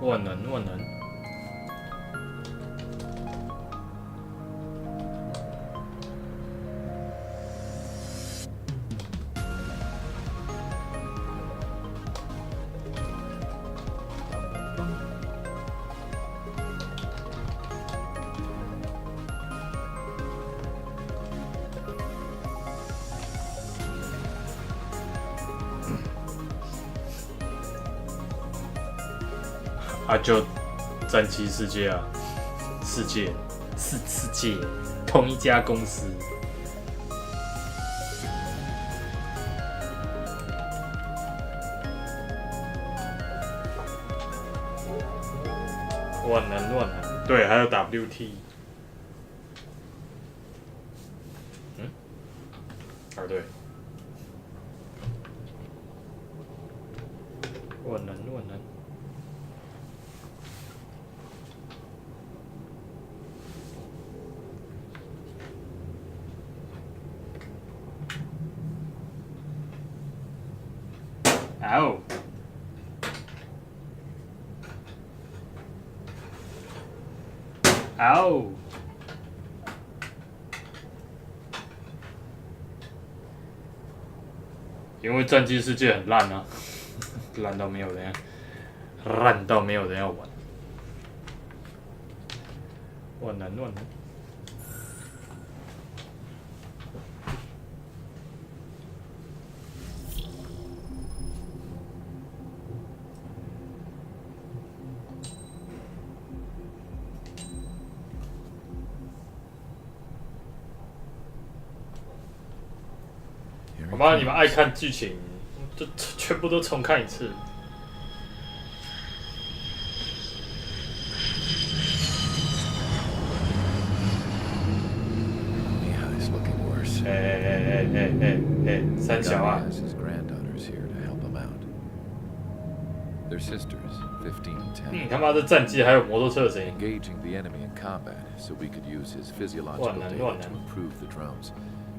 万能万能。啊，就战机世界啊，世界，同一家公司。万能万能，对，还有 WT。嗯，啊对，万能万能。哦，哦，因为战机世界很烂啊，烂到没有人要玩。万能万能。好吧，你们爱看剧情，就全部都重看一次。三小啊。你他妈的战机还有摩托车的声音。万能万能。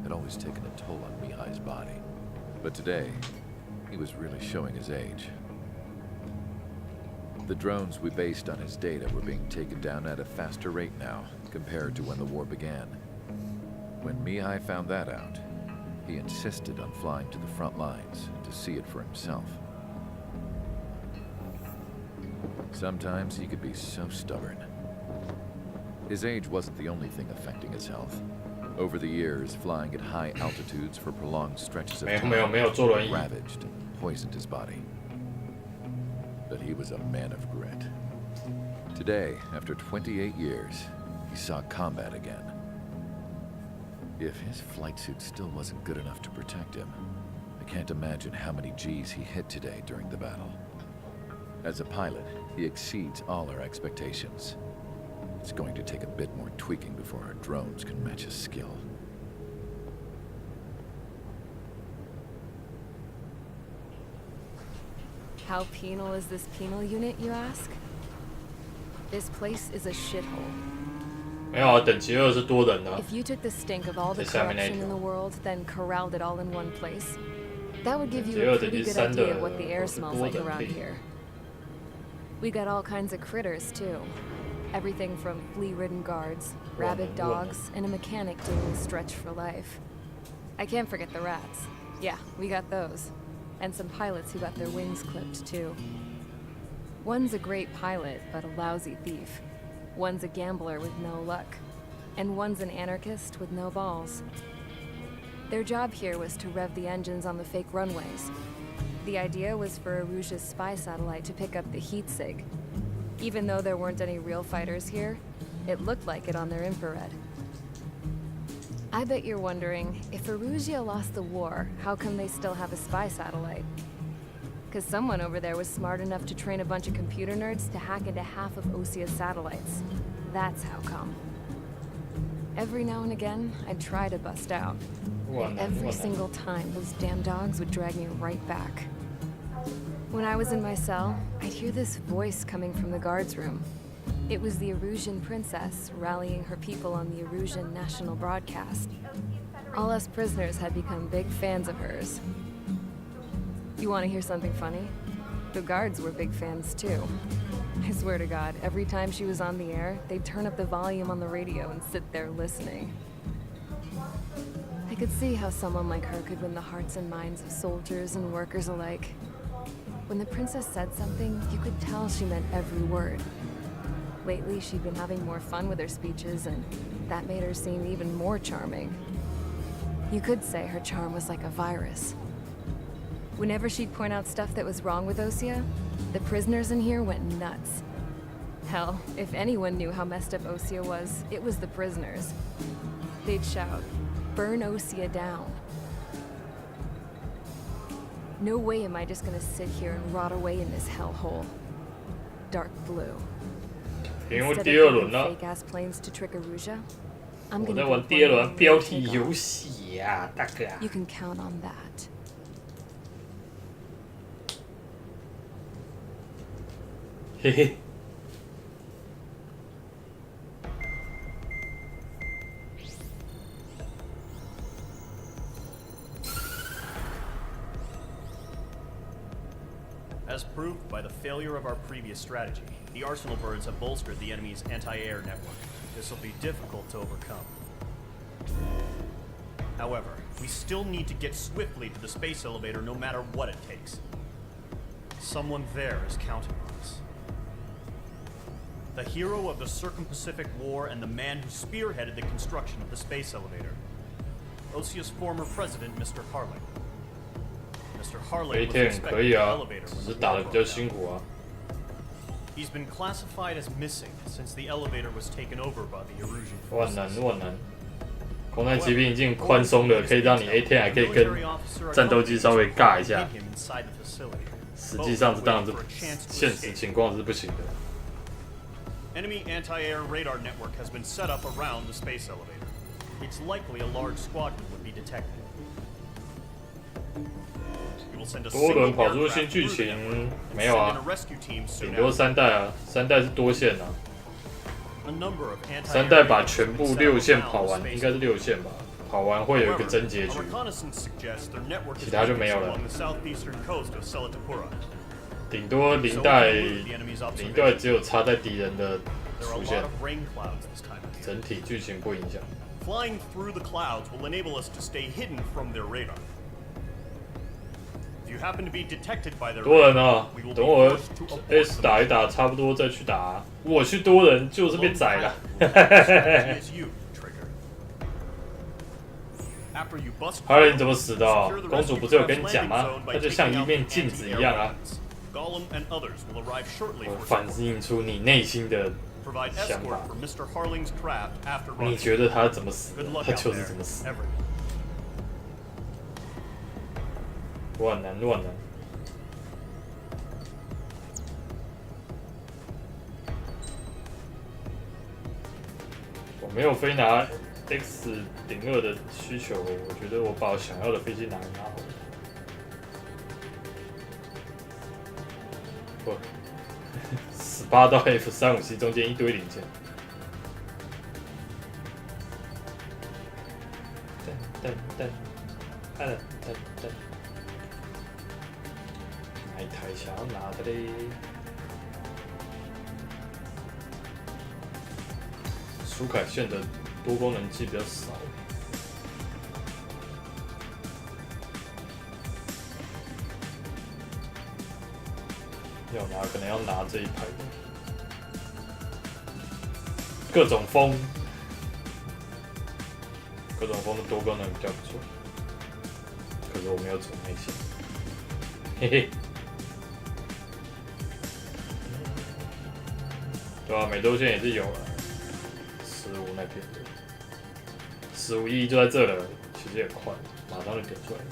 had always taken a toll on Mihai's body. But today, he was really showing his age. The drones we based on his data were being taken down at a faster rate now, compared to when the war began. When Mihai found that out, he insisted on flying to the front lines to see it for himself. Sometimes he could be so stubborn. His age wasn't the only thing affecting his health. Over the years, flying at high altitudes for prolonged stretches of time ravaged and poisoned his body. But he was a man of grit. Today, after 28 years, he saw combat again. If his flight suit still wasn't good enough to protect him, I can't imagine how many G's he hit today during the battle. As a pilot, he exceeds all our expectations. It's going to take a bit more tweaking before our drones can match his skill. How penal is this penal unit, you ask? This place is a shithole. 没有啊，等级2是多人啊。 If you took the stink of all the corruption in the world, then corralled it all in one place, that would give you a pretty good idea of what the air smells like around here. We got all kinds of critters, too. Everything from flea-ridden guards, rabid dogs, and a mechanic doing the stretch for life. I can't forget the rats. Yeah, we got those. And some pilots who got their wings clipped, too. One's a great pilot, but a lousy thief. One's a gambler with no luck. And one's an anarchist with no balls. Their job here was to rev the engines on the fake runways. The idea was for Aruja's spy satellite to pick up the heat sig. Even though there weren't any real fighters here, it looked like it on their infrared. I bet you're wondering, if Aruja lost the war, how come they still have a spy satellite? Because someone over there was smart enough to train a bunch of computer nerds to hack into half of Osia's satellites. That's how come. Every now and again, I'd try to bust out. And every single time, those damn dogs would drag me right back. When I was in my cell, I'd hear this voice coming from the guards room. It was the Erusian princess rallying her people on the Erusian national broadcast. All us prisoners had become big fans of hers. You want to hear something funny? The guards were big fans too. I swear to God, every time she was on the air, they'd turn up the volume on the radio and sit there listening. I could see how someone like her could win the hearts and minds of soldiers and workers alike. When the princess said something, you could tell she meant every word. Lately, she'd been having more fun with her speeches, and that made her seem even more charming. You could say her charm was like a virus. Whenever she'd point out stuff that was wrong with Osea, the prisoners in here went nuts. Hell, if anyone knew how messed up Osea was, it was the prisoners. They'd shout, "Burn Osea down." No way am I just gonna sit here and rot away in this hellhole. Dark blue. 因为第二轮了。 fake ass planes to trick Aruja, 我在玩第二轮标题游戏呀，大哥。You can count on that. 嘿嘿。As proved by the failure of our previous strategy, the Arsenal birds have bolstered the enemy's anti-air network. This will be difficult to overcome. However, we still need to get swiftly to the space elevator no matter what it takes. Someone there is counting on us. The hero of the Circum-Pacific War and the man who spearheaded the construction of the space elevator. Osea's former president, Mr. Harling. Mr. Harling was expecting the elevator when the war broke out. He's been classified as missing since the elevator was taken over by the Erusian forces. 万难。空战骑兵已经宽松了，可以让你 A10 还可以跟战斗机稍微尬一下。实际上，这当然是现实情况是不行的。Enemy anti-air radar network has been set up around the space elevator. It's likely a large squadron would be detected. 多轮跑出新剧情没有啊？顶多3代啊，3代是多线啊。3代把全部6线跑完，应该是6线吧？跑完会有一个真结局，其他就没有了。顶多0代只有插在敌人的出现，整体剧情不影响。Flying through the clouds will enable us to stay hidden from their radar. 多人啊，等我 S 打一打，差不多再去打。我去多人就是被宰了。哈雷你怎么死的？公主不是有跟你讲吗？她就像一面镜子一样啊。我反映出你内心的想法。你觉得他怎么死的？他就是怎么死。乱难。我没有非拿 X-2的需求，我觉得我把我想要的飞机拿一拿好了。不，18到 F-35C 中间一堆零件。噔，哪一台想要拿的嘞？苏凯线的多功能机比较少。要拿可能要拿这一排的，各种风的多功能比较不错，可是我没有走内线，嘿嘿。对啊，美洲线也是有了，15那边的，15E就在这了，其实也快，马上就点出来了。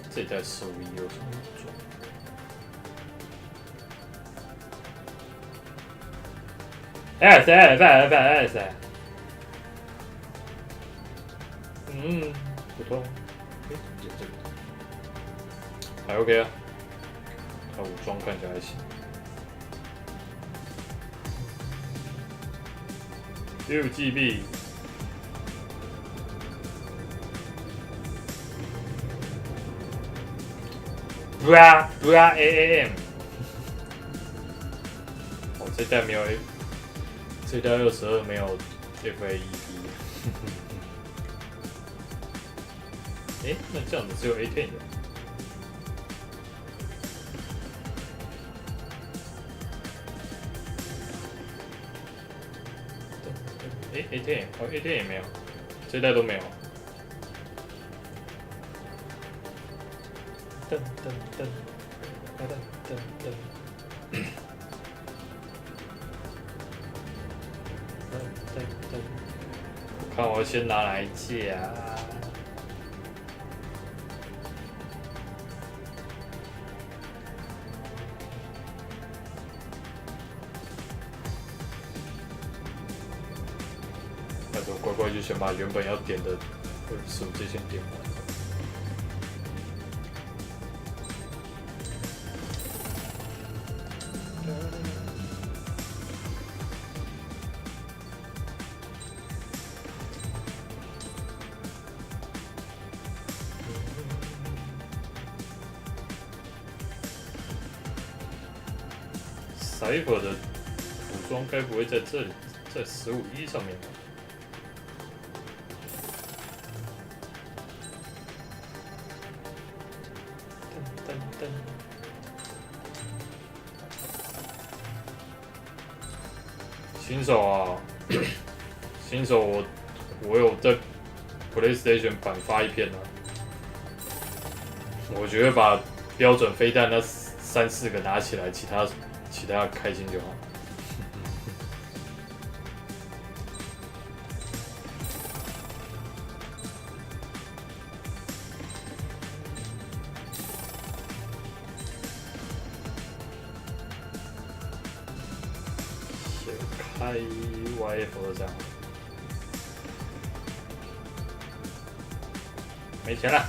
这一代15E有什么做？哎，不痛。这个还 OK 啊，他武装看起来还行。6GB。不啊 AAM。这代没有 A， 这代22没有 FAED。哎，那这样子只有 A10 有。哎 ，A10 哦 ，A10 也没有，这代都没有。噔噔噔，噔噔噔。看我先拿哪一架啊？那就乖乖就先把原本要点的15这先点完。Cypher 的服装该不会在这里，在15E上面吧？噔噔噔！新手啊，新手我有在 PlayStation 版发一篇啊，我觉得把标准飞弹那3、4个拿起来，其他开心就好。先开 YF 这样，没钱了。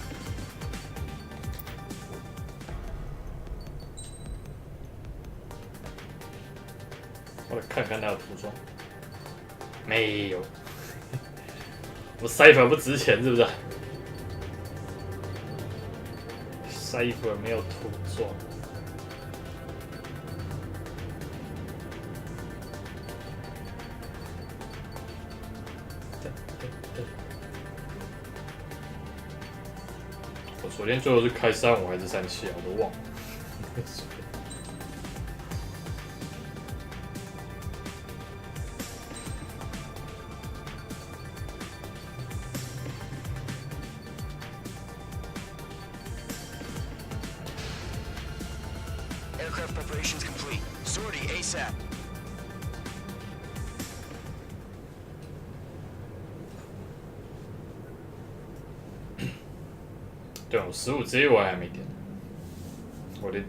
我来看看他的涂装，没有。我 Cypher 不值钱是不是 ？Cypher 没有涂装。我昨天最后是开35还是37啊？我都忘了。Aircraft preparations complete. Sortie ASAP. 对，我15J 我还没点，我连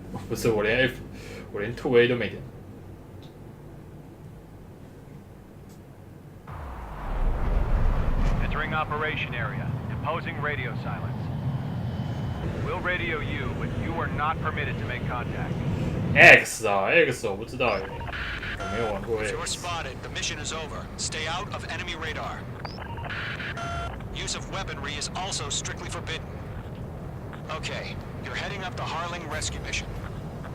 F， 我连 2A 都没点。Entering operation area. Imposing radio silence. We'll radio you, but you are not permitted to make contact. X 啊 ，X 我不知道耶，我没有玩过 You're X。spotted. The mission is over. Stay out of enemy radar. Use of weaponry is also strictly forbidden. Okay, you're heading up the Harling rescue mission.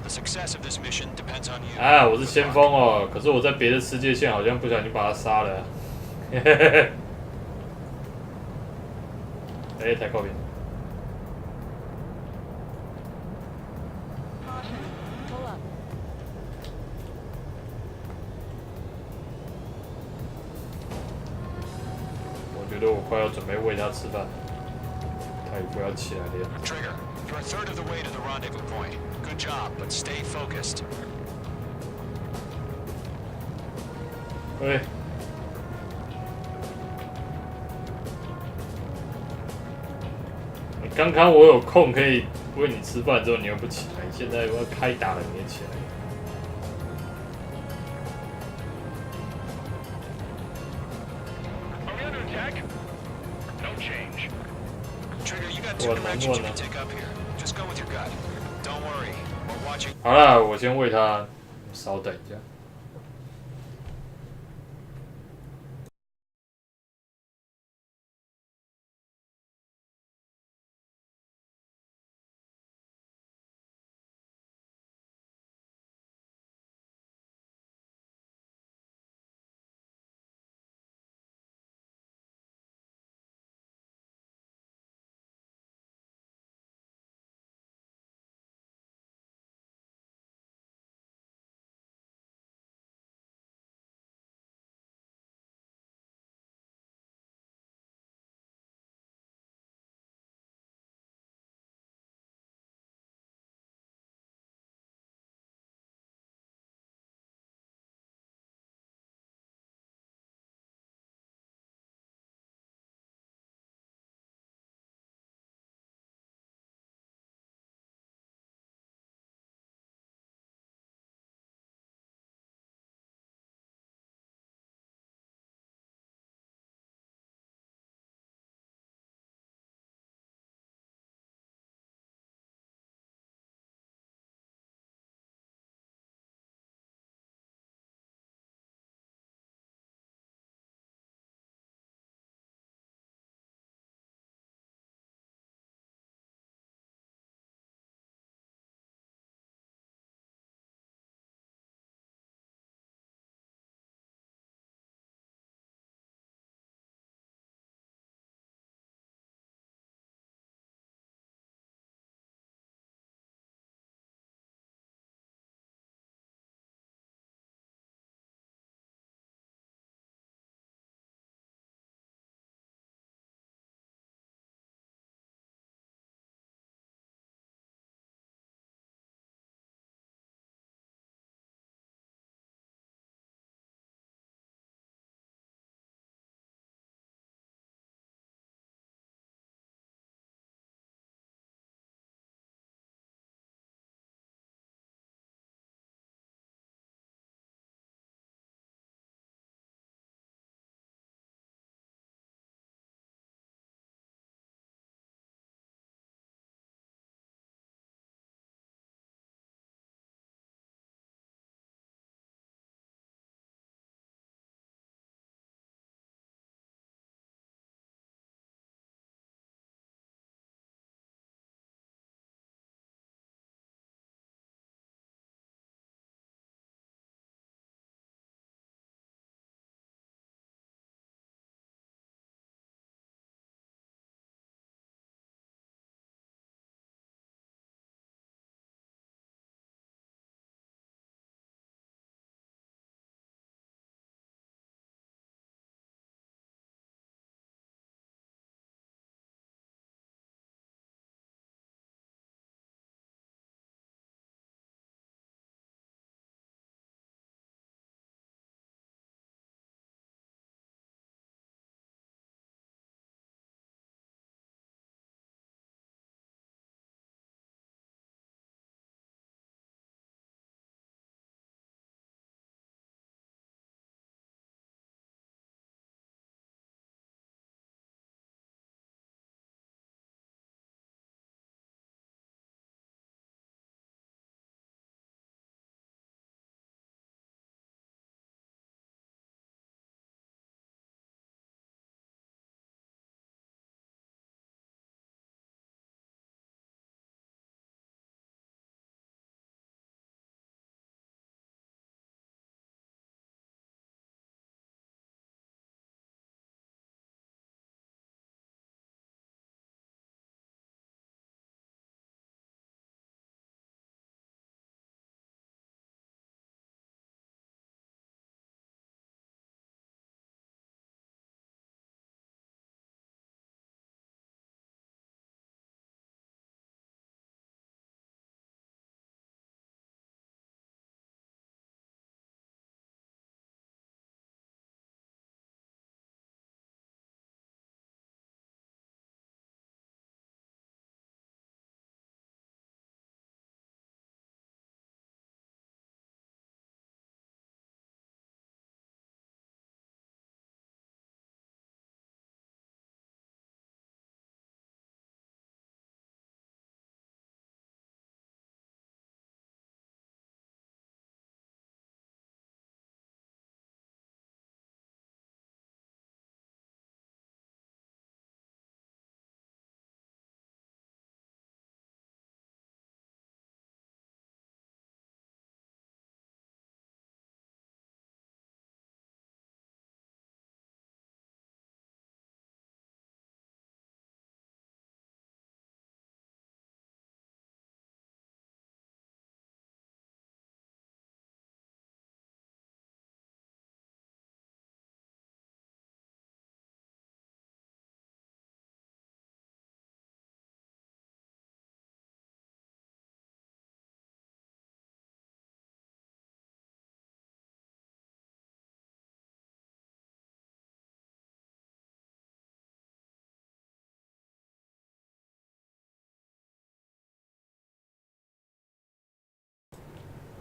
The success of this mission depends on you. 啊，我是先锋哦，可是我在别的世界线好像不小心把他杀了。哎，太靠边。我觉得我快要准备喂他吃饭了，他也不要起来了呀。Trigger, you're a third of the way to the rendezvous point. Good job, but stay focused. 喂。刚刚我有空可以喂你吃饭之后，你又不起来，现在我要开打了，你也起来。我难过呢。好了，我先喂他，稍等一下。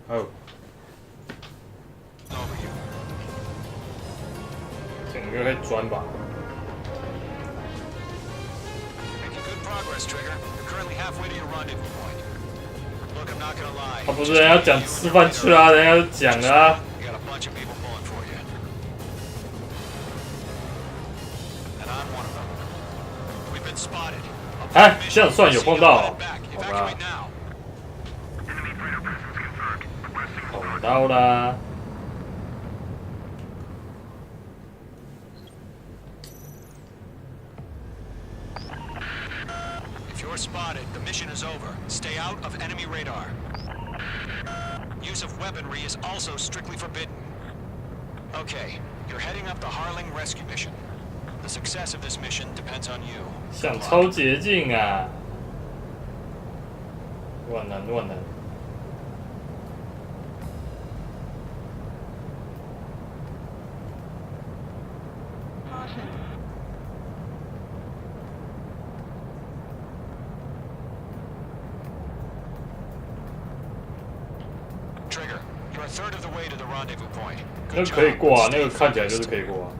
哦，这个可以钻吧？ 他不是人家讲吃饭去啦，人家都讲了啊。哎，这样算有碰到、哦，好吧？碰到啦。 Spotted. The mission is over. Stay out of enemy radar. Use of weaponry is also strictly forbidden. Okay, you're heading up the Harling rescue mission. The success of this mission depends on you. 想超捷径啊！万难万难。 那个可以过啊，那个看起来就是可以过啊。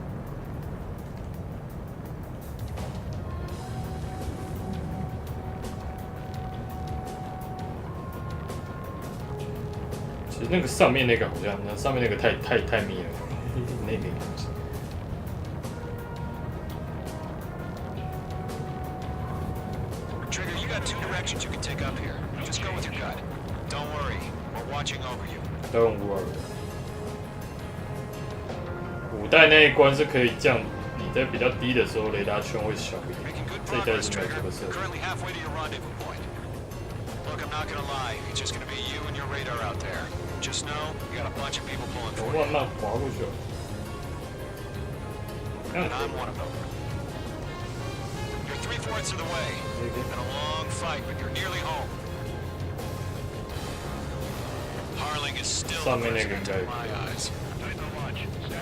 其实那个上面那个好像，那上面那个太密了，那个。Trigger, you got 2 directions you can take up here. Just go with your gut. Don't worry, we're watching over you. Don't worry. 5代那一关是可以降，你在比较低的时候雷达圈会小一点。这一代是没有这个设计。我慢慢滑过去了。You're 3/4 of the way. Been a long fight, but you're nearly home. Harling is still the president in my eyes.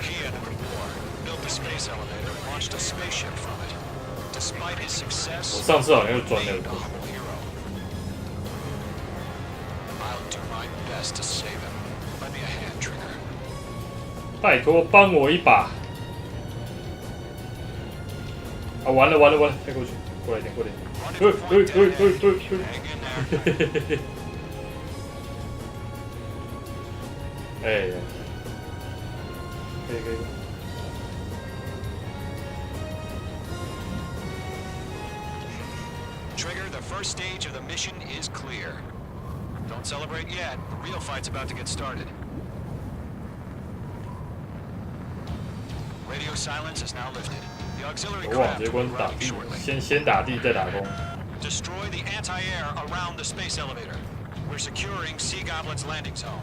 He ended the war, built the space elevator, launched a spaceship from it. Despite his success, 我上次好像又钻了一个。 I'll do my best to save him. Lend me a hand, Trigger. 拜托帮我一把！啊，完了，再过去，过来一点，过来一点。哎，可以。 Trigger, the first stage of the mission is clear. Don't celebrate yet. The real fight's about to get started. Radio silence is now lifted. The auxiliary craft will arrive shortly. 先打地，再打攻。 Destroy the anti-air around the space elevator. We're securing Sea Goblin's landing zone.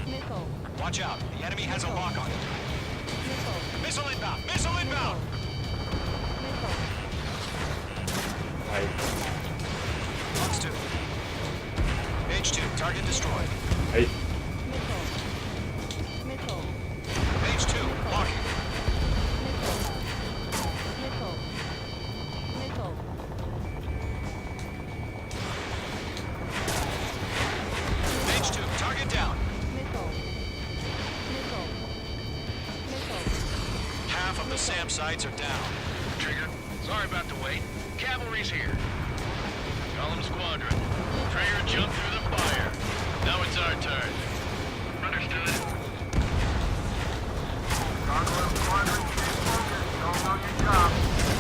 Nickel. Watch out. The enemy has a lock on it. Nickel. Missile inbound! Missile inbound! Nickel. Fox 2. H2, target destroyed. Hey. Nickel. H2, locking. Nickel. Nickel. H2, target down. Nickel. Nickel. Nickel. Half of the SAM sites are down. Trigger, sorry about the wait. Cavalry's here. Column Squadron. Traeger jumped through the fire. Now it's our turn. Understood.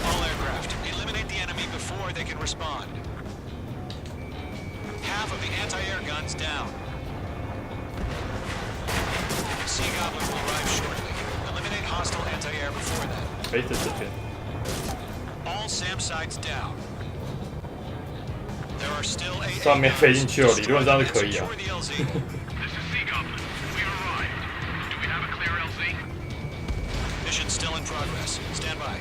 All aircraft, eliminate the enemy before they can respond. Half of the anti-air guns down. Sea Goblin will arrive shortly. Eliminate hostile anti-air before that. 飞在这边。 All SAM sites down. There are still 8. 上面飞进去哦，理论上是可以啊。 This is Sea Goblin. We arrived. Do we have a clear LZ? Mission still in progress. Stand by.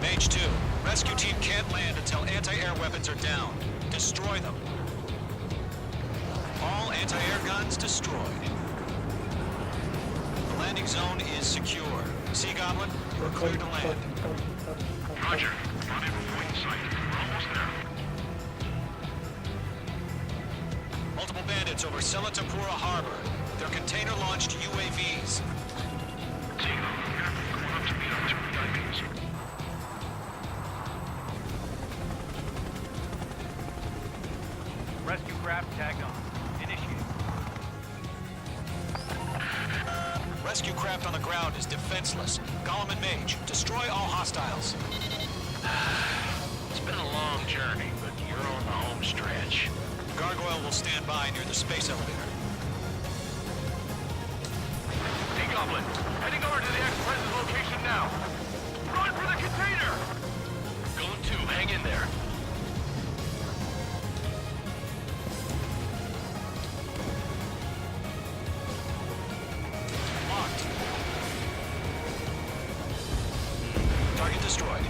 Mage 2, rescue team can't land until anti-air weapons are down. Destroy them. All anti-air guns destroyed. The landing zone is secure. Sea Goblin, we're clear to land. Roger. Rendezvous point in sight. We're almost there. Multiple bandit targets over Selatapura Harbor. They're container-launched UAVs. Rescue craft tagged on. Initiate. Rescue craft on the ground is defenseless. Gollum and Mage, destroy all hostiles. It's been a long journey, but you're on the home stretch. Gargoyle will stand by near the space elevator. Hey, Goblin. Heading over to the Express's location now. Run for the container! Going to. Hang in there. Locked. Target destroyed.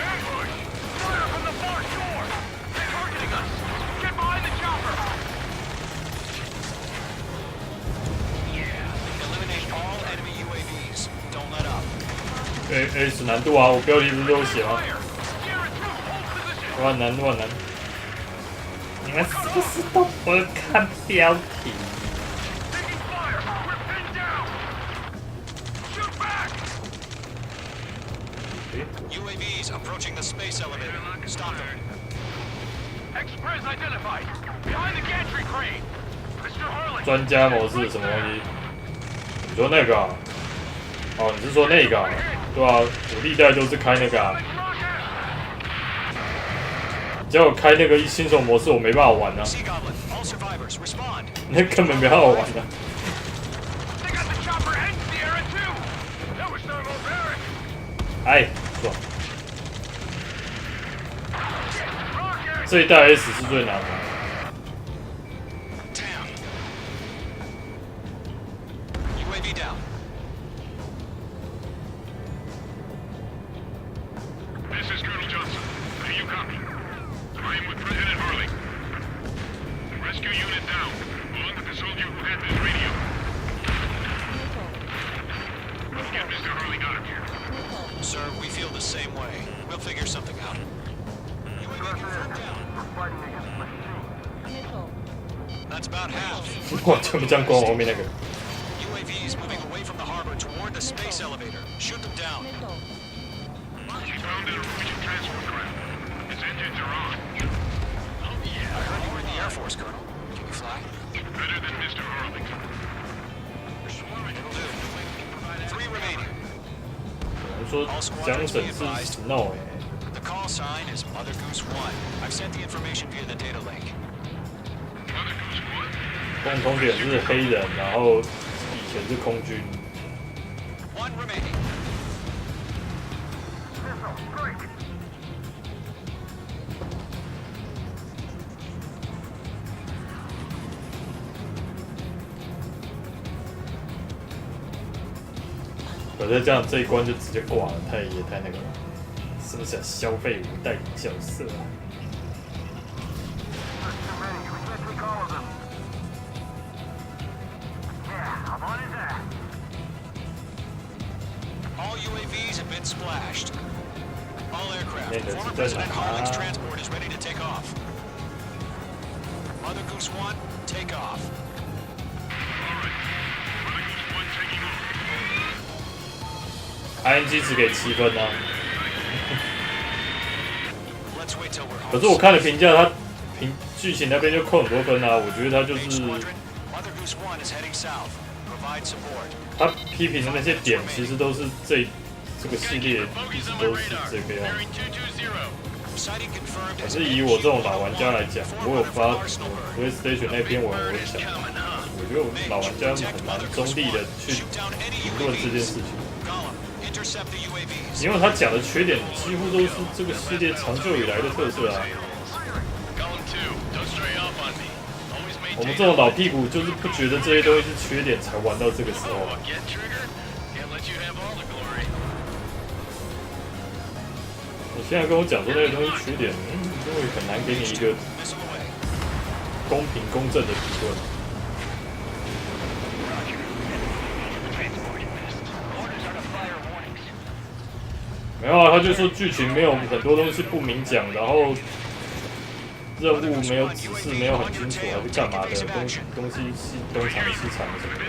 Ambush! Fire from the far shore! They're targeting us! Get behind the chopper! Yeah. Eliminate all enemy UAVs. Don't let up. S 难度啊，我标题不是都有写吗？ Fire! Sierra 2, hold position! 我很难，我很难。你们是不是都不会看标题？ Taking fire! We're pinned down! Shoot back! UAVs approaching the space elevator. Stop them. Express identified! Behind the gantry crane! Mr. Harlan! 专家模式什么东西？你说那个啊？哦，你是说那个啊？对啊，我历代都是开那个啊。叫我开那个新手模式，我没办法玩啊。 Sea Goblin, all survivors, respond. 那根本没办法玩啊。 They got the chopper and Sierra 2! That was thermobaric! 哎，爽！ Rocket! 这一代 S 是最难的。 Damn. UAV down. This is Colonel Johnson. Do you copy? I am with President Harley. Rescue unit down. Along with the soldier who had this radio. Let's get Mr. Harley out of here. Sir, we feel the same way. We'll figure something out. UAV confirmed down. That's about half. 我就不这样光后面那个。 UAVs moving away from the harbor toward the space elevator. Shoot them down. She found a Norwegian transport craft. Its engines are on. Oh yeah. I heard you were in the Air Force, Colonel. Can you fly? Better than Mr. Harley. It'll do. 3 remaining. 我说江省是 Snow 哎、 The call sign is Mother Goose 1. I've sent the information via the data link. Mother Goose 1. 共同点是黑人，然后以前是空军。 1 remaining. Strike. 可是这样这一关就直接挂了，也太那个了，是不是想消费无代理角色啊？ All UAVs have been splashed. All aircraft. Yeah, that's- Former that's President not- Harling's transport is ready to take off. Mother Goose 1, take off. Alright. Mother Goose 1 taking off. ING 只给7分啊， Let's wait till we're home. 可是我看了评价，他剧情那边就扣很多分啊，我觉得他就 Main 是 Squadron, Mother Goose 1 is heading south. Provide support. 他批评的那些点，其实都是这个系列一直都是这个样子。 Sighting confirmed 可 as 是以我这种老玩家来讲，我有发 PlayStation 那篇文，我讲，我觉得老玩家很难中立的去 shoot down any 评论这件 UAVs. 事情。 Gollum, intercept the UAVs. 因为他讲的缺点几乎都是这个系列长久以来的特色啊。我们这种老屁股就是不觉得这些东西是缺点才玩到这个时候。你现在跟我讲说那些东西缺点，因为很难给你一个 Missile away. 公平公正的评论。 没有啊，他就说剧情没有很多东西不明讲，然后任务没有指示，没有很清楚，还是干嘛的？东西西东藏西藏什么的。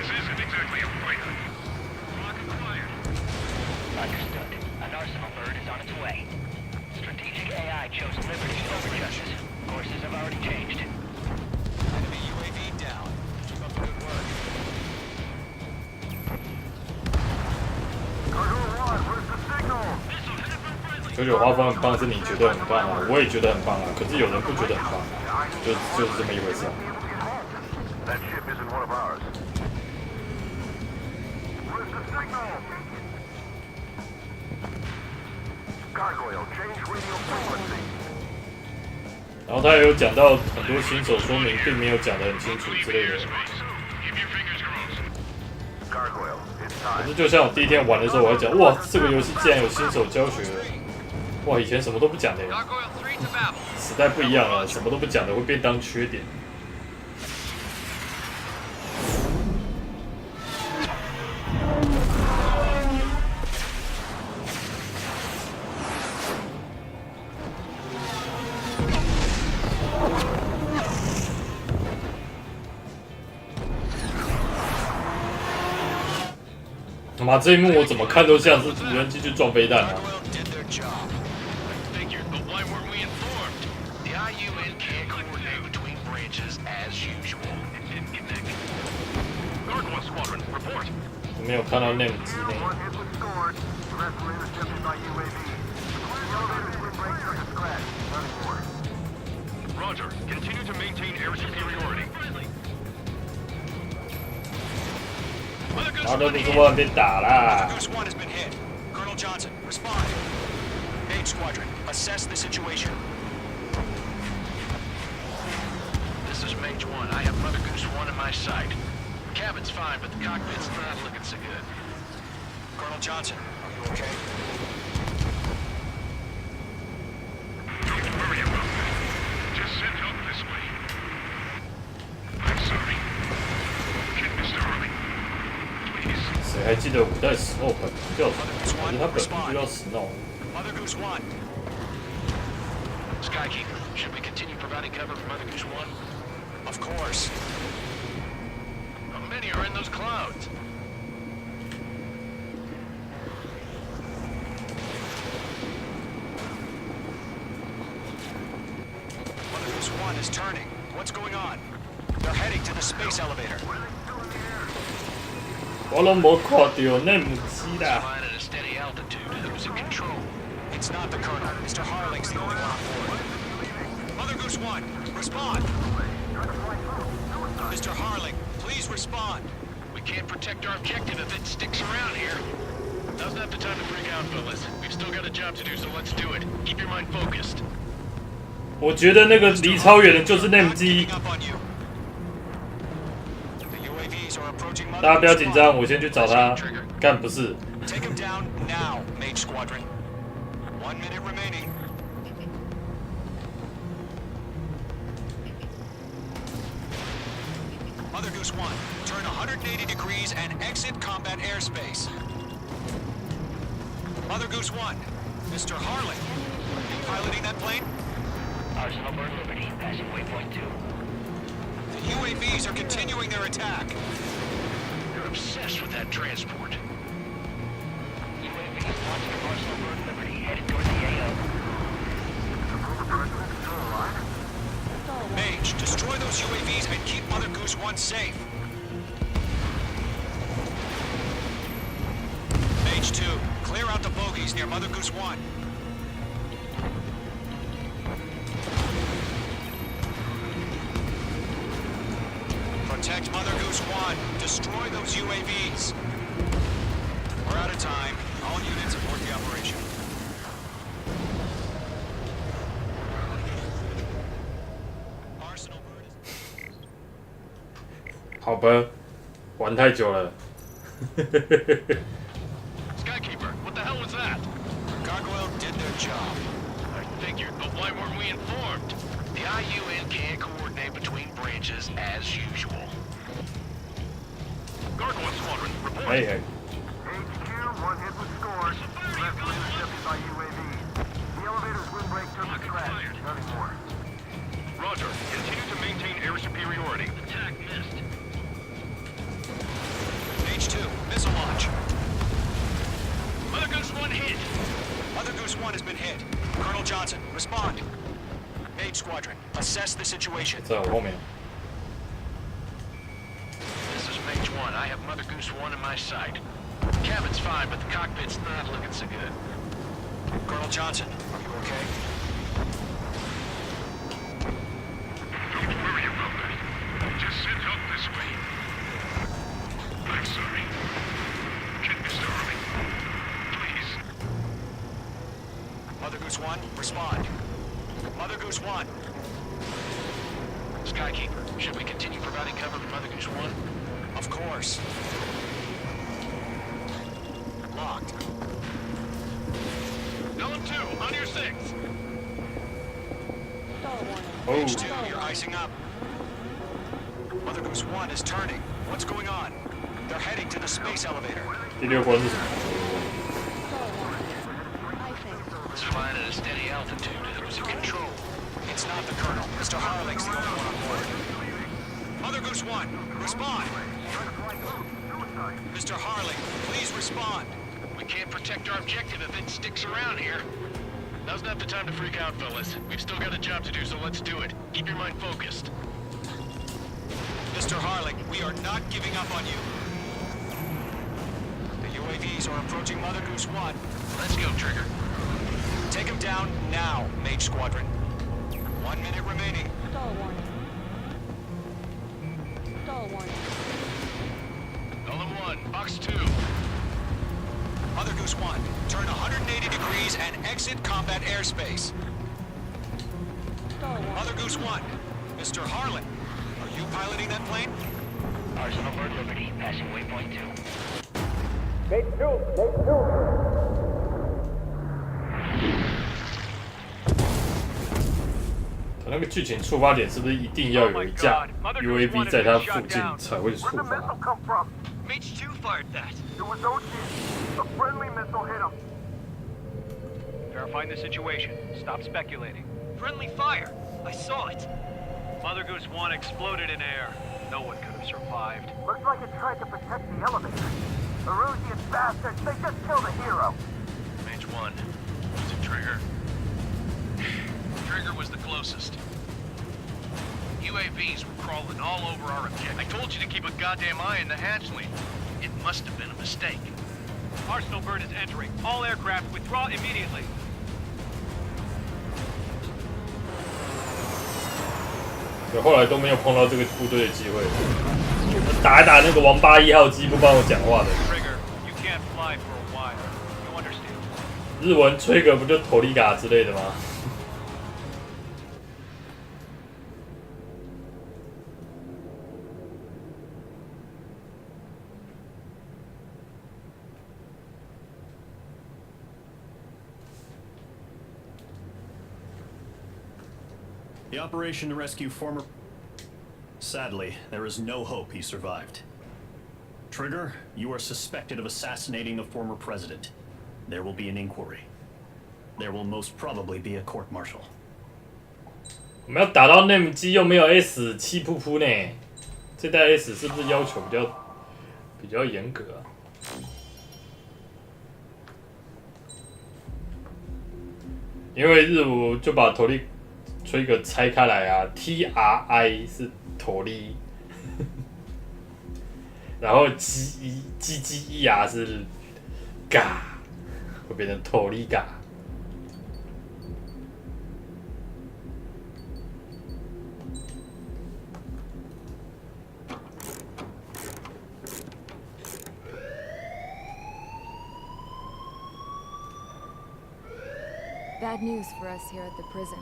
AI chose Liberty over Justice. Courses have already changed. Enemy UAV down. Keep up the good work. 99画风很棒，是你觉得很棒啊，我也觉得很棒啊，可是有人不觉得很棒啊，就是这么一回事啊。That ship isn't one of ours. Where's the signal? Gargoyle, change radio frequency. 然后他也有讲到很多新手说明，并没有讲得很清楚之类的。 Gargoyle, it's 可 time. 是就像我第一天玩的时候，我还讲，哇，这个游戏竟然有新手教学了，哇，以前什么都不讲的，时代不一样了，什么都不讲的会变当缺点。他妈，这一幕我怎么看都像是无人机去撞飞弹啊！ Figured, but why weren't we informed? The IUN can't coordinate between branches as usual. Gargoyle Squadron, report. 没有看到那种机内。 One hit was scored. The rest were intercepted by UAV. The elevator's wind break took a scratch. Nothing more. Roger. Continue to maintain air superiority. 然后都不是外面打啦。 Goose 1 has been hit. Colonel Johnson, respond. Page Squadron, assess the situation. This is Mage 1. I have Mother Goose 1 in my sight. Cabin's fine, but the cockpit's not looking so good. Colonel Johnson, are you okay? Don't worry about me. Just send help this way. I'm sorry. Get Mr. Harley. 谁还记得5代史诺本叫什么？可是他本名就叫史诺。 Mother Goose 1. Skykeeper, should we continue providing cover for Mother Goose 1? Of course. How many are in those clouds? Mother Goose 1 is turning. What's going on? They're heading to the space elevator. 我都没看到那母鸡啦。 Flying at a steady altitude. Who's in control? It's not the Colonel. Mr. Harling's the only one on board. Mother Goose 1, respond. Mr. Harling, please respond. We can't protect our objective if it sticks around here. Now's not the time to freak out, fellas. We've still got a job to do, so let's do it. Keep your mind focused. 我觉得那个离超远的就是那母鸡。 Up on you. The UAVs are approaching Mother 大家不要 Goose 1. 紧张，我先去找他。干不是， Take him down now, Mage Squadron. 1 minute remaining. Mother Goose 1, turn 180 degrees and exit combat airspace. Mother Goose 1, Mr. Harling, are you piloting that plane? Arsenal Bird Liberty, passing waypoint 2. The UAVs are continuing their attack. You're obsessed with that transport. UAV launched from Arsenal Bird Liberty, headed toward the AO. Mage, destroy those UAVs and keep Mother Goose 1 safe. Mage 2, clear out the bogies near Mother Goose 1. Protect Mother Goose 1. Destroy those UAVs. We're out of time. All units abort the operation. 好吧，玩太久了。 Skykeeper, what the hell was that? Gargoyle did their job. I figured, but why weren't we informed? The IUN can't coordinate between branches as usual. Gargoyle Squadron, report. 嘿嘿， HQ, one hit was scored. The rest were intercepted by UAV. The elevator's wind break took a scratch. Nothing more. Roger. Continue to maintain air superiority. Attack missed. H2, missile launch. Mother Goose 1 hit. Mother Goose 1 has been hit. Colonel Johnson, respond. Mage Squadron, assess the situation. 在我后面。 This is Mage 1. I have Mother Goose 1 in my sight. Cabin's fine, but the cockpit's not looking so good. Colonel Johnson, are you okay? Don't worry about that. Just sit up this way. I'm sorry. Get Mr. Harley. Please. Mother Goose 1, respond. Mother Goose 1. Skykeeper, should we continue providing cover for Mother Goose 1? Of course. Locked. Golem 2, on your 6. H2, you're icing up. Mother Goose 1 is turning. What's going on? They're heading to the space elevator. 第6关是什么？ It's flying at a steady altitude. Losing control. It's not the Colonel. Mr. Harling's the only one on board. Mother Goose 1, respond. Mr. Harling, please respond. We can't protect our objective if it sticks around here. Now's not the time to freak out, fellas. We've still got a job to do, so let's do it. Keep your mind focused. Mr. Harling, we are not giving up on you. The UAVs are approaching Mother Goose 1. Let's go, Trigger. Take him down now, Mage Squadron. 1 minute remaining. Stall warning. Stall warning. Golem 1, box 2. Mother Goose 1, turn 180 degrees and exit combat airspace. Stall warning. Mother Goose 1, Mr. Harlan, are you piloting that plane? Arsenal Bird Liberty, passing waypoint 2. Mate 2, Mate 2. 它那个剧情触发点是不是一定要有一架 UAV 在它附近才会触 Where'd the 发？ missile come from? Mage 2 fired that. It was OG. A friendly missile hit him. Verifying the situation. Stop speculating. Friendly fire. I saw it. Mother Goose 1 exploded in air. No one could have survived. Looks like it tried to protect the elevator. Erusian bastards, they just killed a hero. Mage 1. Was it Trigger? Trigger was the closest. UAVs were crawling all over our objective. I told you to keep a goddamn eye in the hatchling. It must have been a mistake. Arsenal Bird is entering. All aircraft withdraw immediately. 对，后来都没有碰到这个部队的机会。打一打那个王八1号机不帮我讲话的。 Trigger, you can't fly for a while. You understand? 日文吹个不就头里嘎之类的吗？ The operation to rescue former... Sadly, there is no hope he survived. Trigger, you are suspected of assassinating the former president. There will be an inquiry. There will most probably be a court-martial. 我们要打到 NEM 机又没有 S 气噗噗呢，这代 S 是不是要求比较严格啊？因为日武就把头里吹个拆开来啊 ，TRI 是头里，然后 GGER 是嘎，会变成头里嘎。 Bad news for us here at the prison.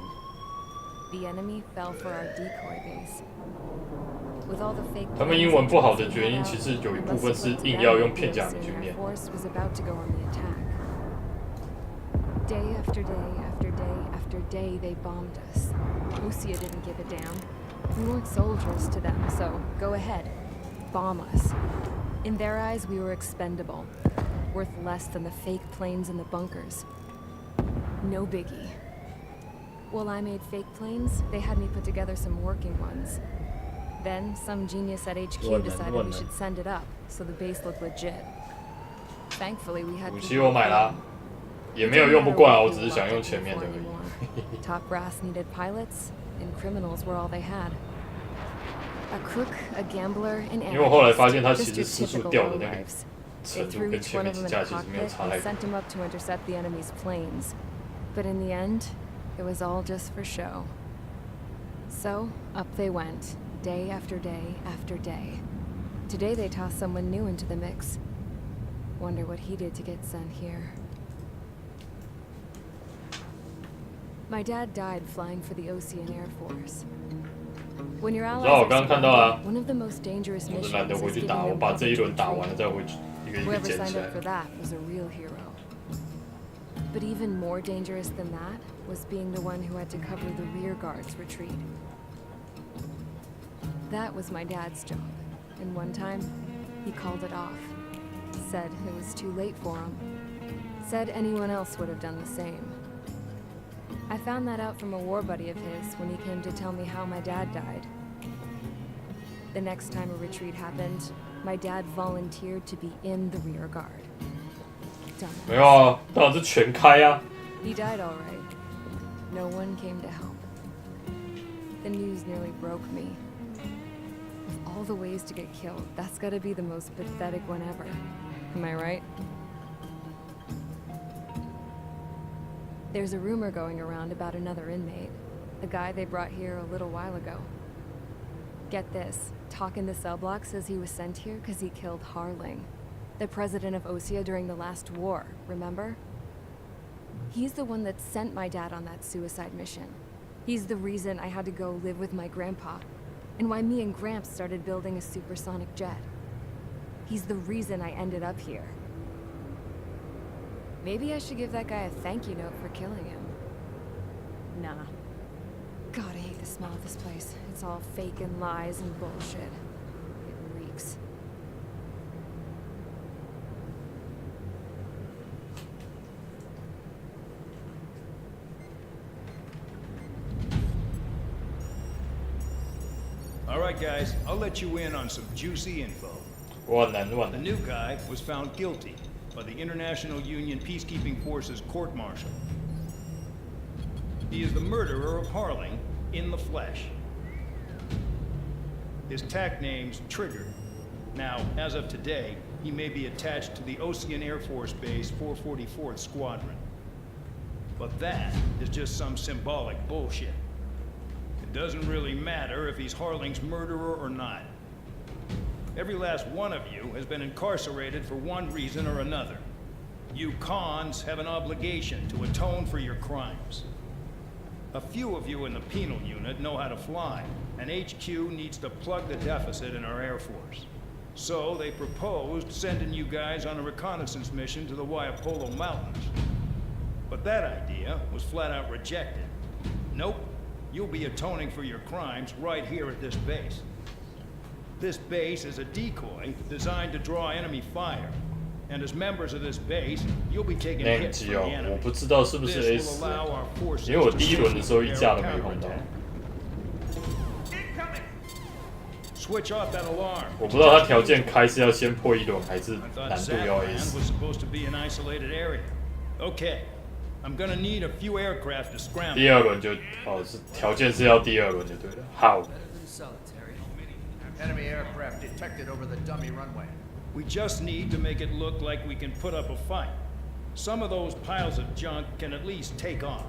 The enemy fell for our decoy base. With all the fake 他们英文不好的原因，其实有一部分是硬要用片假名去念。 Force was about to go on the attack. Day after day after day after day, they bombed us. Lucia didn't give a damn. We weren't soldiers to them, so go ahead, bomb us. In their eyes, we were expendable, worth less than the fake planes in the bunkers. No biggie. While I made fake planes, they had me put together some working ones. Then, some genius at HQ decided we should send it up, so the base looked legit. Thankfully, we had 武器我买啦，也没有用不惯啊，我只是想用前面的而已。Top brass needed pilots, and criminals were all they had. A crook, a gambler, an 因为我后来发现它其 just 实 your 时速 typical 掉的 low 那个 lives. 程 They 度 threw 跟 each 前 one 面 of 几 them in 架 the 其实没有 cockpit 差 and 太多。 sent them up to intercept the enemy's planes. But in the end, it was all just for show. So, up they went, day after day after day. Today they tossed someone new into the mix. Wonder what he did to get sent here. My dad died flying for the Ocean Air Force. When your allies are surrounded, one of the most dangerous missions is giving them cover to retreat. Whoever signed up for that was a real hero. But even more dangerous than that was being the one who had to cover the rear guard's retreat. That was my dad's job, and one time, he called it off. Said it was too late for him. Said anyone else would have done the same. I found that out from a war buddy of his when he came to tell me how my dad died. The next time a retreat happened, my dad volunteered to be in the rear guard. 没有啊，当然是全开啊。 He died all right. No one came to help. The news nearly broke me. Of all the ways to get killed, that's gotta be the most pathetic one ever. Am I right? There's a rumor going around about another inmate. A guy they brought here a little while ago. Get this. Talk in the cell block says he was sent here because he killed Harling, the president of Osea during the last war, remember? He's the one that sent my dad on that suicide mission. He's the reason I had to go live with my grandpa, and why me and Gramps started building a supersonic jet. He's the reason I ended up here. Maybe I should give that guy a thank you note for killing him. Nah. God, I hate the smell of this place. It's all fake and lies and bullshit. It reeks. All right, guys, I'll let you in on some juicy info. The new guy was found guilty by the International Union Peacekeeping Forces court-martial. He is the murderer of Harling in the flesh. His TAC name's Trigger. Now, as of today, he may be attached to the Ocean Air Force Base 444th Squadron. But that is just some symbolic bullshit. It doesn't really matter if he's Harling's murderer or not. Every last one of you has been incarcerated for one reason or another. You cons have an obligation to atone for your crimes. A few of you in the penal unit know how to fly, and HQ needs to plug the deficit in our Air Force. So they proposed sending you guys on a reconnaissance mission to the Waiapolo Mountains. But that idea was flat out rejected. Nope, you'll be atoning for your crimes right here at this base. This base is a decoy designed to draw enemy fire. And as members of this base, you'll be taking hits from the enemy. 我不知道是不是 S， 因为我第一轮的时候一架都没碰到。 Switch off that alarm. 我不知道它条件开是要先破一轮，还是难度要 S。 was supposed to be an isolated area. Okay, I'm gonna need a few aircraft to scramble. 第二轮就是条件是要第二轮就对了。好。 Enemy aircraft detected over the dummy runway. We just need to make it look like we can put up a fight. Some of those piles of junk can at least take off.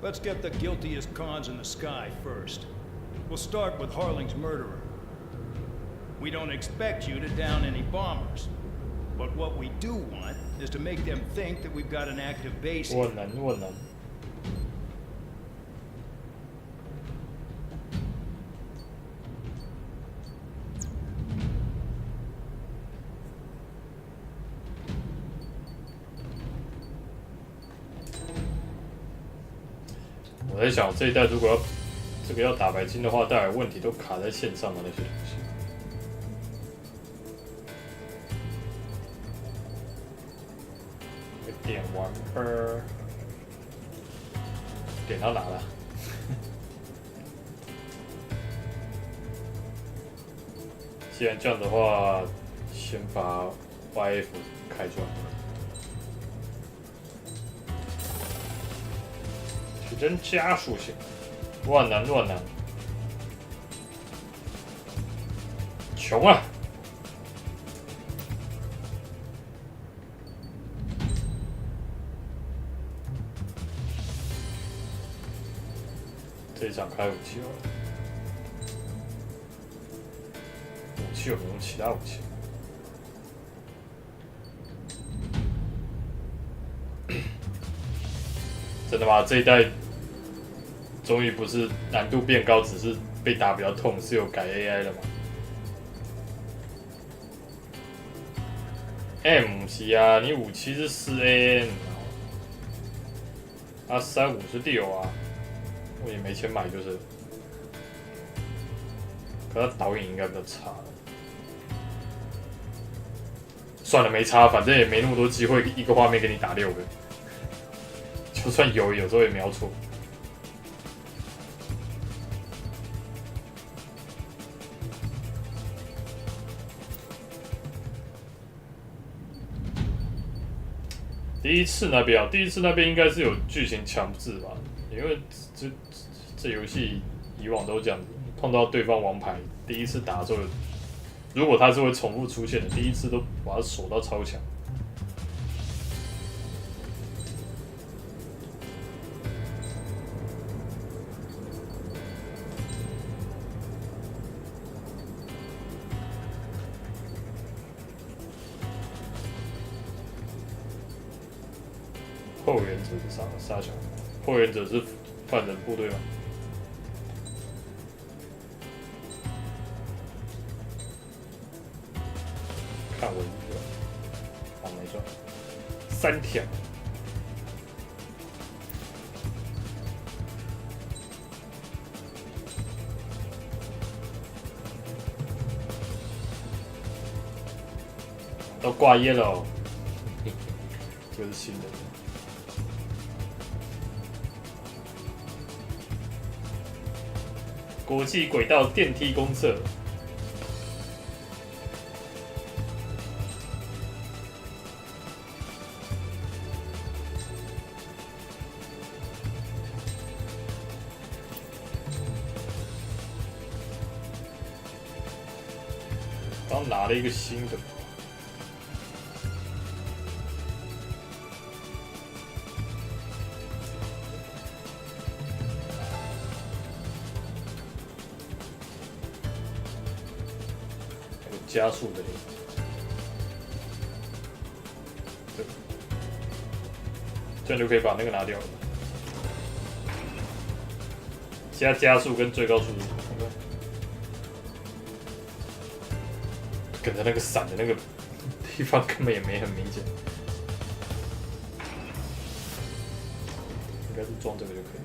Let's get the guiltiest cons in the sky first. We'll start with Harling's murderer. We don't expect you to down any bombers. But what we do want is to make them think that we've got an active base here. 我难。我在想，这一代如果要打白金的话，带来问题都卡在线上的那些东西。点完点到哪了？既然这样的话，先把 YF 开出来。去增加属性，乱难。穷啊！这一场开武器哦，武器有没有用其他武器？真的吗？这一代终于不是难度变高，只是被打比较痛，是有改 AI 了吗 ？M 是啊，你武器是4AM， 啊356啊，我也没钱买就是。可是导演应该比较差。算了，没差，反正也没那么多机会，一个画面给你打6个。就算有时候也瞄错。第一次那边应该是有剧情强制吧？因为这游戏以往都这样子，碰到对方王牌，第一次打的时候，如果他是会重复出现的，第一次都把他锁到超强。后援者是啥小？后援者是犯人部队吗？看我一个，往没转，3条。都挂耶了，这个是新的。国际轨道电梯公厕。刚拿了一个新的。加速的，对，这样就可以把那个拿掉了。加速跟最高速度，跟着那个闪的那个地方根本也没很明显，应该是装这个就可以了。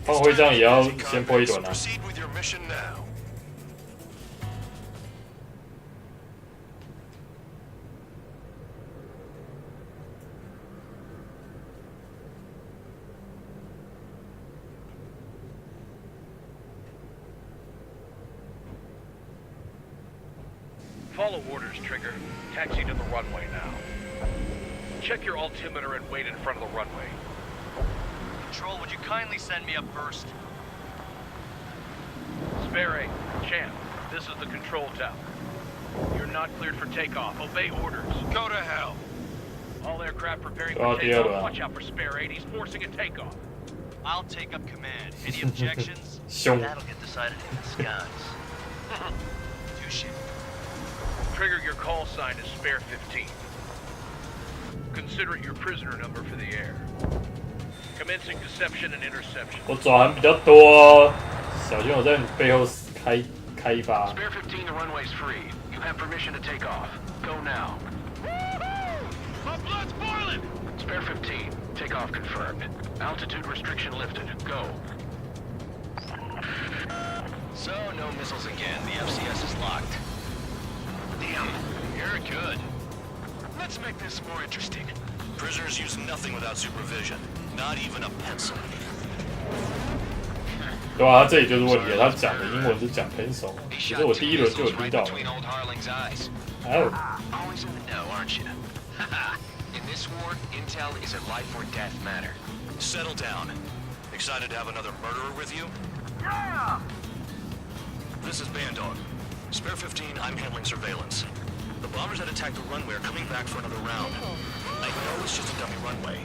放徽章也要先破一轮啊。Follow orders, Trigger. Taxi to the runway now. Check your altimeter and wait in front of the runway. Control, would you kindly send me up first? Spare 8, Champ, this is the control tower. You're not cleared for takeoff. Obey orders. Go to hell. All aircraft preparing for takeoff. Watch out for Spare 8. He's forcing a takeoff. I'll take up command. Any objections? That'll get decided in the skies. Touche. Trigger, your call sign is Spare 15. Consider it your prisoner number for the air. Commencing deception and interception. 我转比较多，小心我在你背后开一发。Spare 15, the runway's free. You have permission to take off. Go now. My blood's boiling! Spare 15, takeoff confirmed. Altitude restriction lifted. Go. So, no missiles again. The FCS is locked. Damn, you're good. Let's make this more interesting. Prisoners use nothing without supervision, not even a pencil. 对啊，他这里就是问题，他讲的英文是讲 pencil， 可是我第一轮就有听到。哦。Always in the know, aren't you? In this war, intel is a life or death matter. Settle down. Excited to have another murderer with you? Yeah! This is Bandog. Spare 15, I'm handling surveillance. The bombers that attacked the runway are coming back for another round. I know it's just a dummy runway.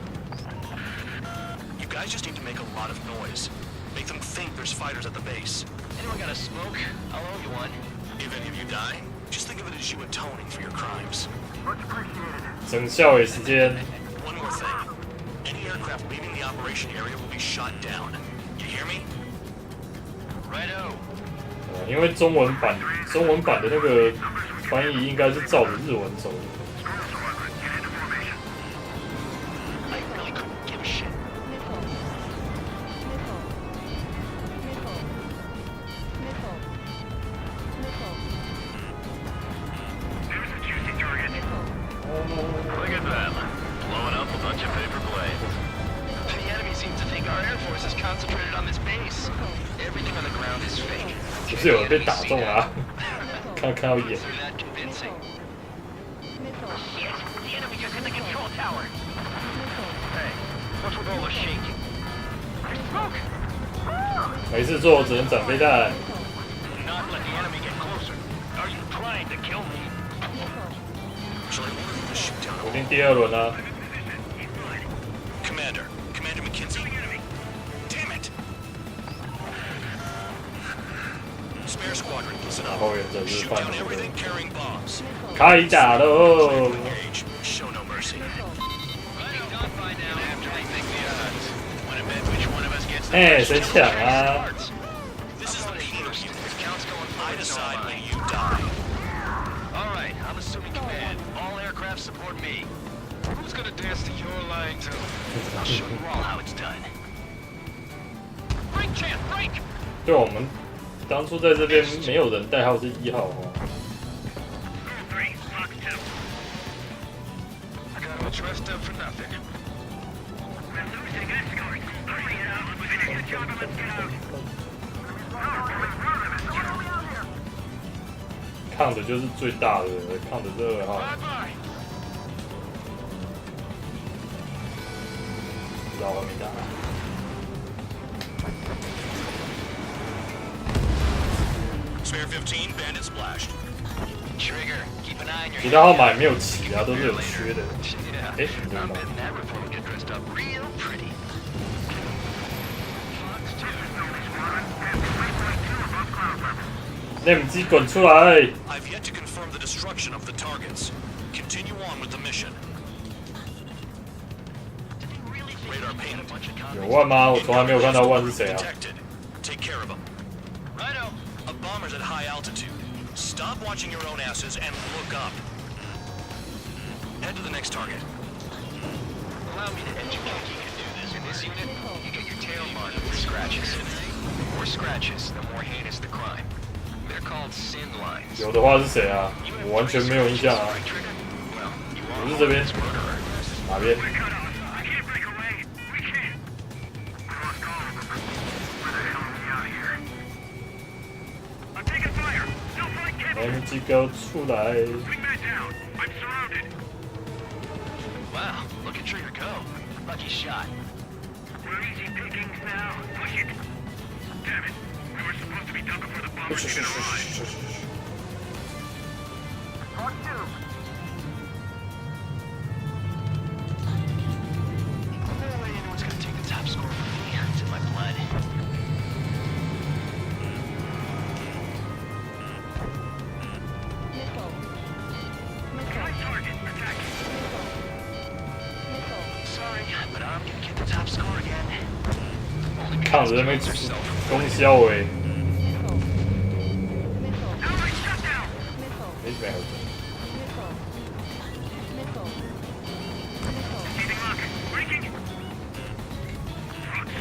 You guys just need to make a lot of noise. Make them think there's fighters at the base. Anyone got a smoke? I'll owe you one. If any of you die, just think of it as you atoning for your crimes. Much appreciated. 整效尾时间。One more thing. Any aircraft leaving the operation area will be shot down. You hear me? Righto. 因为中文版的那个翻译应该是照着日文走的。I really couldn't give a shit. There's a juicy target. Look at them. Blowing up a bunch of paper planes. The enemy seems to think our air force is concentrated on this base. Everything on the ground is fake. 不是有人被打中啊？看到眼。 Isn't that convincing? Shit! The enemy just hit the control tower. Hey, what's with all the shaking? There's smoke! 没事做，只能斩飞弹。 Not let the enemy get closer. Are you trying to kill me? Shall I order you to shoot down 我定第二轮啊。 Commander McKenzie? Damn it! Spare squadron, listen 然 up. 后原则是 Shoot 放 down 那个 everything carrying bombs. 开打喽！ Engage. Show no mercy. Done by now after they think the odds. Wanna bet which one of us gets the 哎， first 谁 kill 抢 first? 啊？ This is the penal unit. If counts going I decide when you die. All right, I'm assuming command. All aircraft support me. Who's gonna dance to your line too? I'll show you all how it's done. Break chance, break! 对，我们当初在这边没有人代号是1号哦。 3, Fox 2. I got all dressed up for nothing. We're losing escorts. Hurry it up. Finish the job and let's get out. 抗的就是最大的，抗的是2号。 Bye-bye. 不知道外面打。 Spare 15, bandit splashed. Trigger, keep an eye on your 其他号码也没有齐啊，都是有缺的。 Yeah, 哎，对 I'm 吗？ betting that reform get dressed up real pretty. Fox 2. 那母鸡滚出来！ I've yet to confirm the destruction of the targets. Continue on with the mission. Radar painted. 有万吗？我从来没有看到万是谁啊？ Detected. Take care of them. Righto. A bomber's at high altitude. Stop watching your own asses and look up. Head to the next target. Allow me to educate you to do this. In this unit, you get your tail marked with scratches. The more scratches, the more heinous the crime. They're called sin lines. 有的话是谁啊？我完全没有印象啊。 Well, you 我 are 是这边 this murderer. 哪边？ We're cut off. We can't break away. We can't. Cross call. Where the hell are we out of here? I'm taking fire. Still fight cable. 母鸡给我出来！ Wingman down. I'm surrounded. Wow, look at Trigger go. Lucky shot. We're easy pickings now. Push it. Damn it. We were supposed to be done before the bombers even arrived. Hawk 2. Anyone's gonna take the top score from me. It's in my blood. High target. Attack. Sorry, but I'm gonna get the top score again. Only 抗 because 着那边 kills herself. 攻消尾， Allied shutdown. 哎，没有。 Receiving lock. Breaking. Fox 2.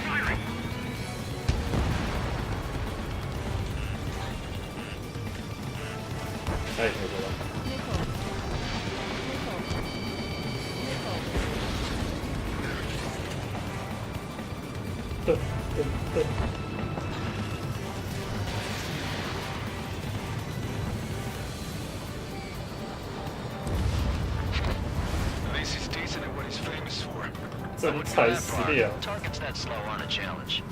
Firing. 哎，我说了。对。真材实料。Target's that slow on a challenge.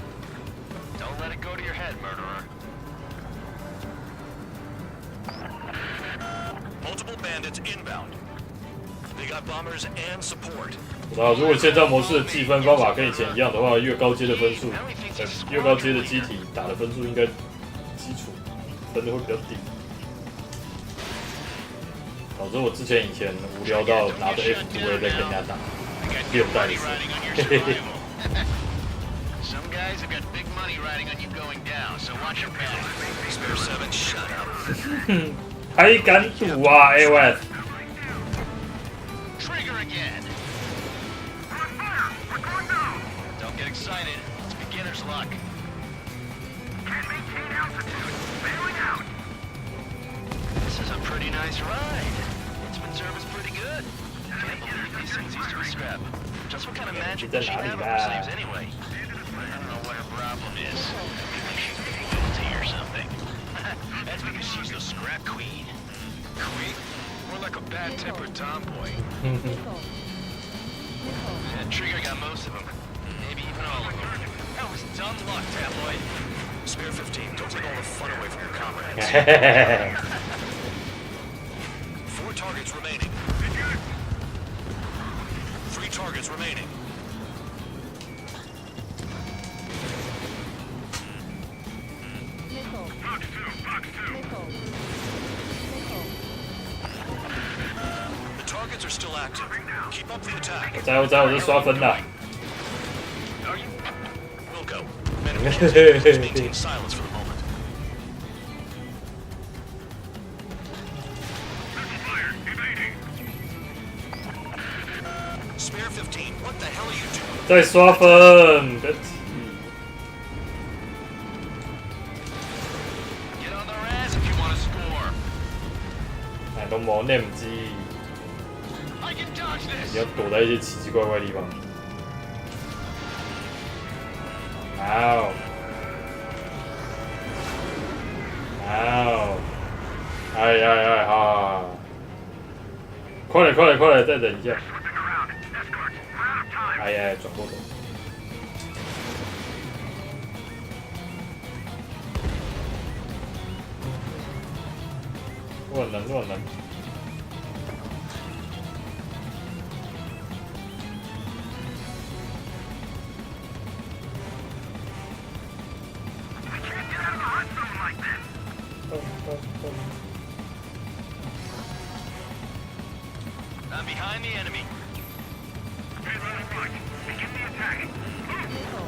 Don't let it go to your head, murderer. Multiple bandits inbound. They got bombers and support. 然如果线上模式的计分方法跟以前一样的话，越高阶的分数，越高阶的机体打的分数应该基础分的会比较低。导致我之前以前无聊到拿着 F2A 在跟人家打6代的时候，嘿嘿嘿。Some guys have got big money riding on you going down, so watch your back. Spare 7, shut up. 还敢赌啊 ，AOS！ Trigger again. Don't get excited. It's beginner's luck. Can't maintain altitude. Bailing out. This is a pretty nice ride. Instrument service pretty good. Can't believe these things used to be scrap. Just what kind of magic does she have up her sleeves anyway? I don't know what her problem is. Maybe she's guilty or something. That's because she's the scrap queen. Queen? More like a bad-tempered tomboy. Yeah, Trigger got most of them. Maybe even all of them. That was dumb luck, tabloid. Spare 15, don't take all the fun away from your comrades. 4 targets remaining. 3 targets remaining. The targets are still active. Keep up the attack. 我在刷分啦。We'll go. Just maintain silence for the moment. Spare 15, what the hell are you doing? 在刷分，别急。Get on their ass if you want to score. 哎，都冇念机， I can dodge 你要 this. 躲在一些奇奇怪怪的地方。好，好，哎，好，快点，再等一下。哎，转过头。我很能。I'm behind the enemy.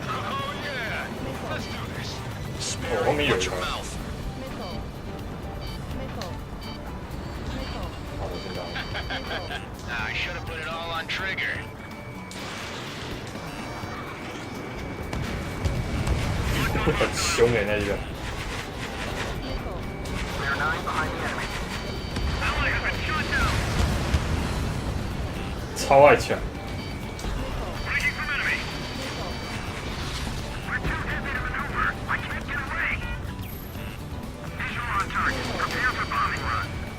Oh yeah, let's do this. Spare, watch your mouth. I should have put it all on Trigger. 很凶哎，那个。超爱抢。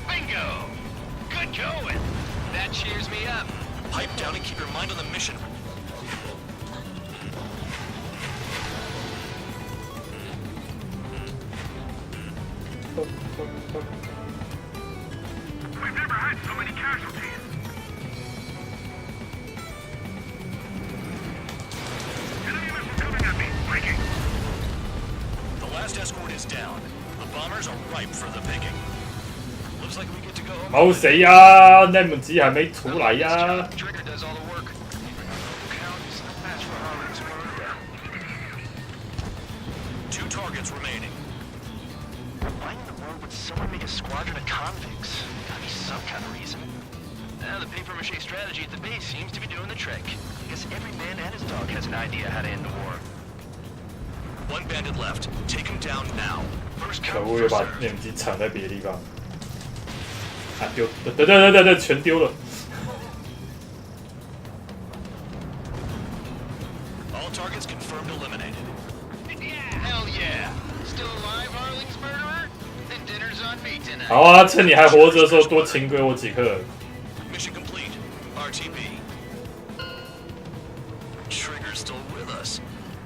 Bingo! Good going. That cheers me up. Pipe down and keep your mind on the mission. We've never had so many casualties. Enemy missile coming at me. Breaking. The last escort is down. The bombers are ripe for the picking. Looks like we get to go home. 好死呀！那门机还没出来呀！ Trigger does all the work. Count is no match for Harlan's murder. 2 targets remaining. Why in the world would someone make a squadron of convicts? Gotta be some kind of reason. Now the paper-mache strategy at the base seems to be doing the trick. I guess every man and his dog has an idea how to end the war. 1 bandit left. Take him down now. First 可 come, 恶，又 first 把 served. 那门机藏在别的地方。啊丢，对，全丢了。All targets confirmed eliminated. Hell yeah! Still alive, Harling's murderer? Then dinner's on me tonight. 好啊，趁你还活着的时候多请归我几克。Mission complete. RTB. Trigger's still with us.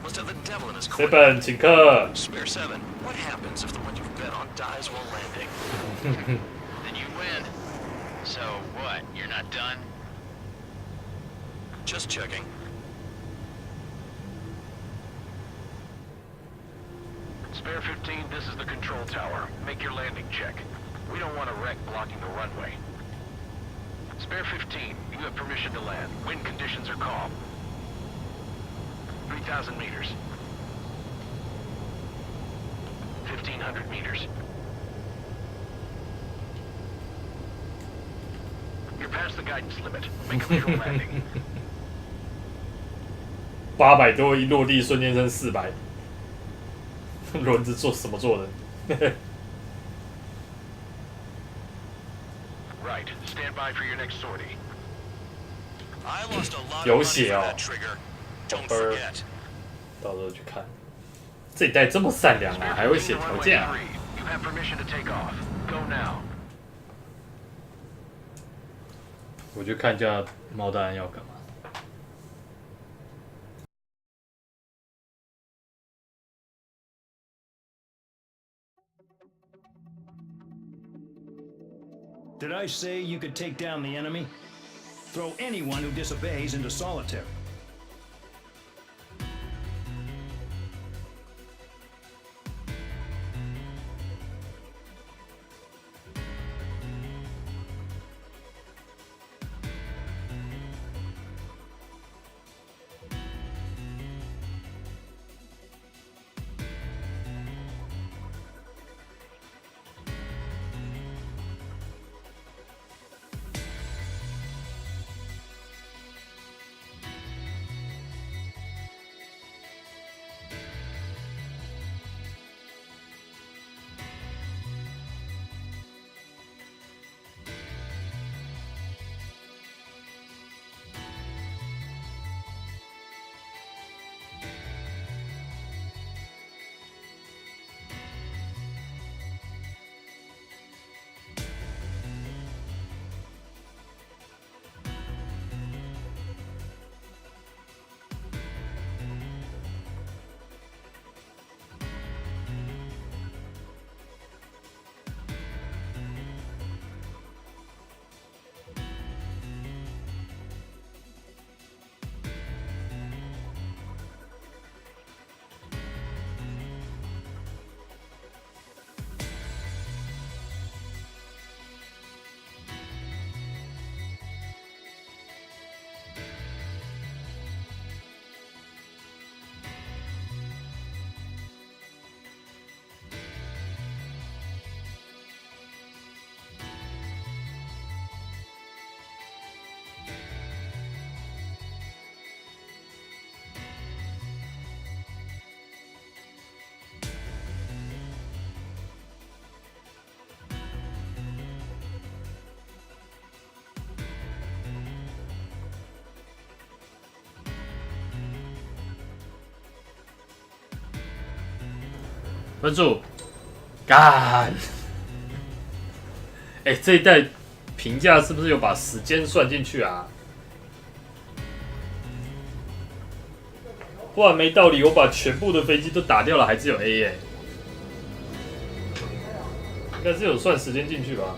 Must have the devil in his这 court. 本请客。Spare 7. What happens if the one you've bet on dies while landing? Then you win. So what? You're not done? Just checking. Spare 15, this is the control tower. Make your landing check. We don't want a wreck blocking the runway. Spare 15, you have permission to land. Wind conditions are calm. 3,000 meters. 1,500 meters. You're past the guidance limit. Make a visual landing. 800多一落地，瞬间升400。轮子做什么做的？ Right. Stand by for your next sortie. I lost a lot 有 of money 血 for 哦 that trigger. Don't forget. 到时候去看。这一代这么善良啊，还会写条件啊！ You have permission to take off. Go now. 我去看一下猫大人要干嘛。Did I say you could take down the enemy? Throw anyone who disobeys into solitary.分数，干！哎，这一代评价是不是有把时间算进去啊？不然没道理，我把全部的飞机都打掉了，还只有 A 耶、应该是有算时间进去吧？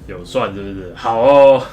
有算是不是？好哦。